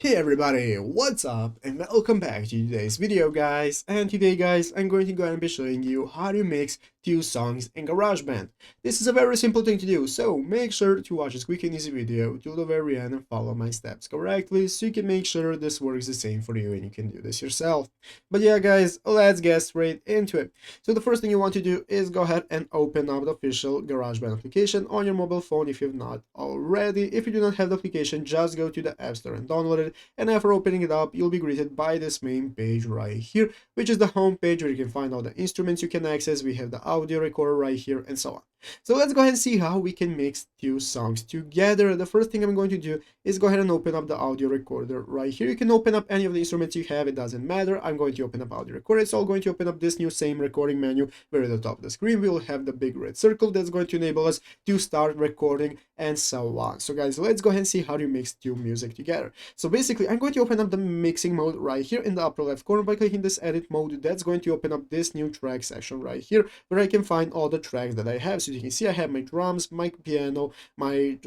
Hey everybody, what's up and welcome back to today's video guys. And today guys, I'm going to go and be showing you how to mix two songs in GarageBand. This is a very simple thing to do, so make sure to watch this quick and easy video till the very end and follow my steps correctly so you can make sure this works the same for you and you can do this yourself. But yeah guys, let's get straight into it. So the first thing you want to do is go ahead and open up the official GarageBand application on your mobile phone if you've not already. If you do not have the application, just go to the App Store and download it, and after opening it up you'll be greeted by this main page right here, which is the home page where you can find all the instruments you can access. We have the audio recorder right here and so on. So let's go ahead and see how we can mix two songs together. The first thing I'm going to do is go ahead and open up the audio recorder right here. You can open up any of the instruments you have, it doesn't matter. I'm going to open up audio recorder, so I'm going to open up this new same recording menu where at the top of the screen we'll have the big red circle that's going to enable us to start recording and so on. So guys, let's go ahead and see how to mix two music together. So basically, I'm going to open up the mixing mode right here in the upper left corner by clicking this edit mode. That's going to open up this new track section right here where I can find all the tracks that I have. So you can see I have my drums, my piano, my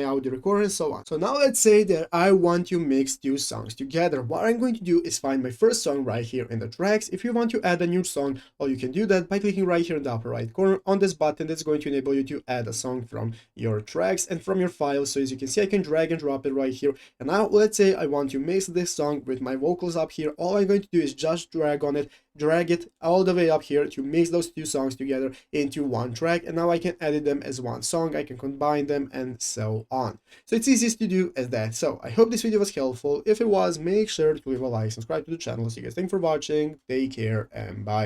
audio recorder and so on. So now let's say that I want to mix two songs together. What I'm going to do is find my first song right here in the tracks. If you want to add a new song, well, you can do that by clicking right here in the upper right corner on this button. That's going to enable you to add a song from your tracks and from your files. So as you can see, I can drag and drop it right here. And now let's say I want to mix this song with my vocals up here. All I'm going to do is just drag on it, drag it all the way up here to mix those two songs together into one track, and now I can edit them as one song, I can combine them and so on. So it's easiest to do as that. So I hope this video was helpful. If it was, make sure to leave a like, subscribe to the channel. So you guys, thanks for watching, take care and bye.